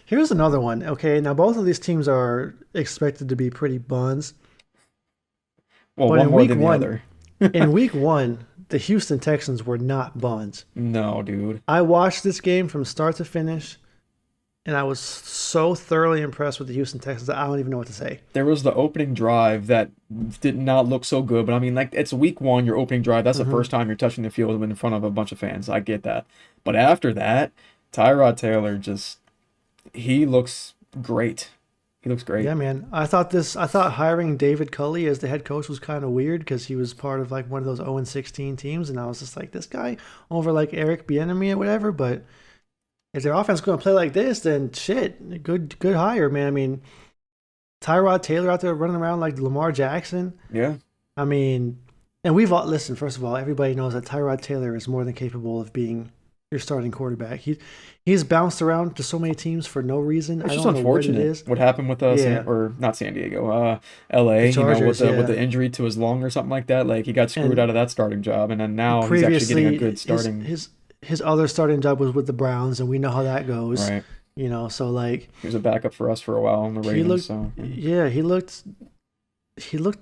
Here's another one. Okay, now both of these teams are expected to be pretty buns, Well, but one more than the other. in week one, the Houston Texans were not buns. No, dude. I watched this game from start to finish, and I was so thoroughly impressed with the Houston Texans that I don't even know what to say. There was the opening drive that did not look so good, but I mean, like, it's week one, your opening drive. That's the Hmm. first time you're touching the field in front of a bunch of fans. I get that. But after that, Tyrod Taylor just, he looks great. He looks great. Yeah, man. I thought hiring David Culley as the head coach was kind of weird because he was part of like one of those 0-16 teams, and I was just like, this guy over like Eric Bieniemy or whatever. But if their offense is going to play like this, then shit, good hire, man. I mean, Tyrod Taylor out there running around like Lamar Jackson. Yeah. I mean, and we've all listened. First of all, everybody knows that Tyrod Taylor is more than capable of being your starting quarterback. He's bounced around to so many teams for no reason. It's I just don't know what it unfortunate is. what happened with Yeah, Or not San Diego, the LA, Chargers. with Yeah, the injury to his lung or something like that. Like he got screwed out and of that starting job, and then now he's actually getting a previously good starting. his other starting job was with the Browns, and we know how that goes. Right. So like He was a backup for us for a while on the he Ravens, looked, so yeah. yeah, he looked.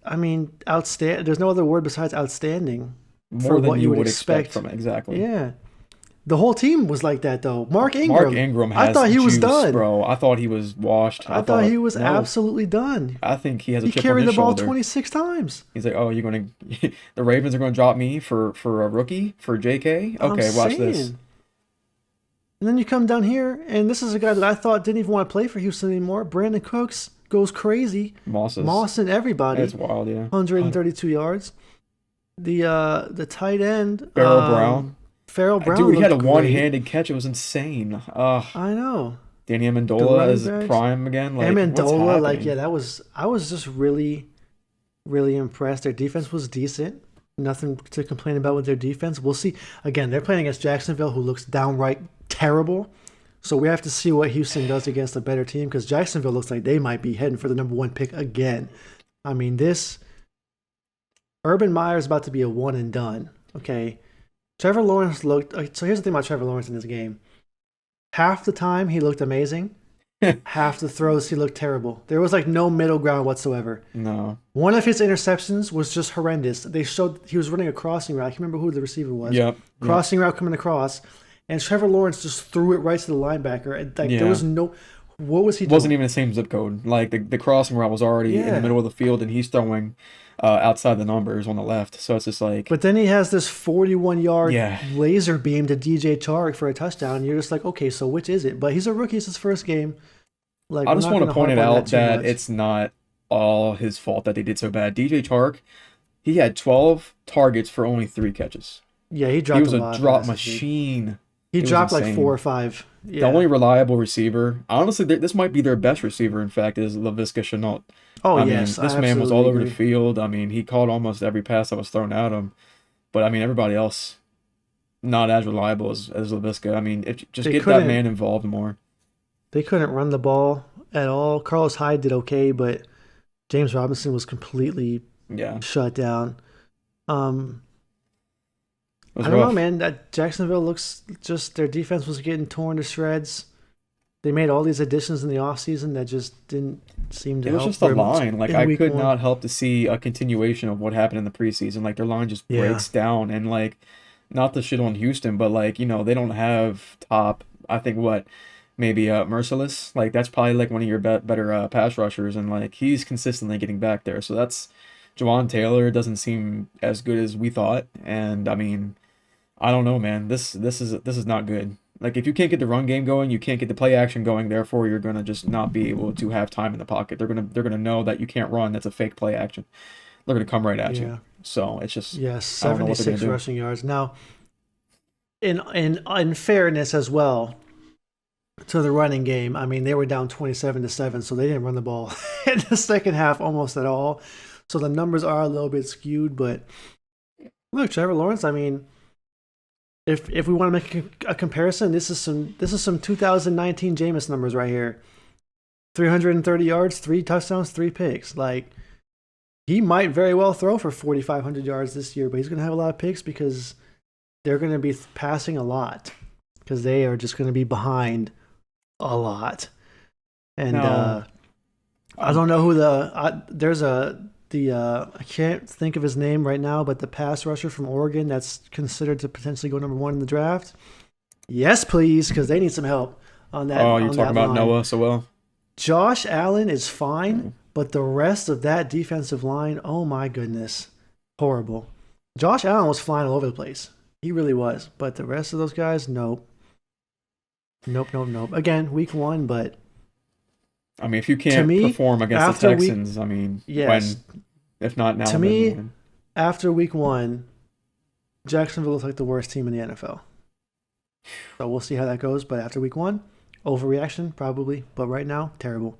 I mean, outstanding. There's no other word besides outstanding for More than what you you would would expect expect. from it. Exactly. Yeah, the whole team was like that though. Mark Mark Ingram, Ingram I has thought he was juice, done. bro. I thought he was washed. I I thought thought he was no. absolutely done. I think he has a He chip on carried his the ball shoulder. 26 times. He's like, oh, you're gonna, the Ravens are gonna drop me for a rookie for JK. I'm Okay, watch this. saying. And then you come down here, and this is a guy that I thought didn't even want to play for Houston anymore. Brandon Cooks goes crazy, Mosses. mossing It's everybody, wild, yeah. 132 yards. The tight end, Farrell Brown. Farrell Brown Dude, he had a looked great. one-handed catch. It was insane. I know. Danny The Amendola running is backs, prime again. Like, what's Amendola, like yeah, happening? that was. I was just really impressed. Their defense was decent. Nothing to complain about with their defense. We'll see. Again, they're playing against Jacksonville, who looks downright terrible. So we have to see what Houston does against a better team because Jacksonville looks like they might be heading for the number one pick again. I mean, this Urban Meyer is about to be a one and done. Okay, Trevor Lawrence looked. So here's the thing about Trevor Lawrence in this game. Half the time he looked amazing. Half the throws he looked terrible. There was like no middle ground whatsoever. No. One of his interceptions was just horrendous. They showed he was running a crossing route. I can't remember who the receiver was. Yep. Yep. Crossing route coming across, and Trevor Lawrence just threw it right to the linebacker. And like there Yeah. was no, what was he Wasn't doing? even the same zip code. Like the crossing route was already in the Yeah. middle of the field, and he's throwing outside the numbers on the left. So it's just like, But then he has this 41-yard yeah. laser beam to DJ Chark for a touchdown. And you're just like, okay, so which is it? But he's a rookie. It's his first game. Like I we're just not want going to to point harp it on that out too that much. it's not all his fault that they did so bad. DJ Chark, he had 12 targets for only 3 catches. Yeah, he He dropped was a a lot drop last week. machine. He It was dropped like four insane. or five. The only Yeah. reliable receiver, honestly, this might be their best receiver, in fact, is Laviska Shenault. Oh I mean, yes, I this man was absolutely all over the agree. field. I mean, he caught almost every pass that was thrown at him. But I mean, everybody else not as reliable as Laviska. I mean, if just They get that couldn't man involved more. they couldn't run the ball at all. Carlos Hyde did okay, but James Robinson was completely Yeah, it shut down. Um, was I don't know, rough. man. That Jacksonville looks just their defense was getting torn to shreds. They made all these additions in the offseason that just didn't seem to It was help just a them line. Like in I week could one. not help to see a continuation of what happened in the preseason. Like their line just Yeah. breaks down, and like not to shit on Houston, but like they don't have top. I think what maybe Merciless. Like that's probably like one of your better pass rushers, and like he's consistently getting back there. So that's Jawan Taylor doesn't seem as good as we thought, and I mean I don't know, man. This is not good. Like if you can't get the run game going, you can't get the play action going. Therefore, you're gonna just not be able to have time in the pocket. They're gonna know that you can't run. That's a fake play action. They're gonna come right at you. Yeah. So it's just Yeah, I don't know what they're gonna 76 do. rushing yards. Now, in fairness as well to the running game, I mean they were down 27-7, so they didn't run the ball in the second half almost at all. So the numbers are a little bit skewed, but look, Trevor Lawrence, I mean, if we want to make a comparison, this is some 2019 Jameis numbers right here. 330 yards, 3 touchdowns, 3 picks. Like he might very well throw for 4,500 yards this year, but he's going to have a lot of picks because they're going to be passing a lot because they are just going to be behind a lot. And Now, I don't know who there's I can't think of his name right now, but the pass rusher from Oregon that's considered to potentially go number 1 in the draft. Yes, please, because they need some help oh, you're on talking that about line. Noah so well. Josh Allen is fine, but the rest of that defensive line, oh my goodness, horrible. Josh Allen was flying all over the place. He really was, but the rest of those guys, nope, nope, nope, nope. Again, week 1, but I mean, if you to can't me, perform against the after week Texans, I mean, yes, when, if not now, to then me, when? after week 1, Jacksonville looks like the worst team in the NFL. So we'll see how that goes. But after week 1, overreaction probably. But right now, terrible.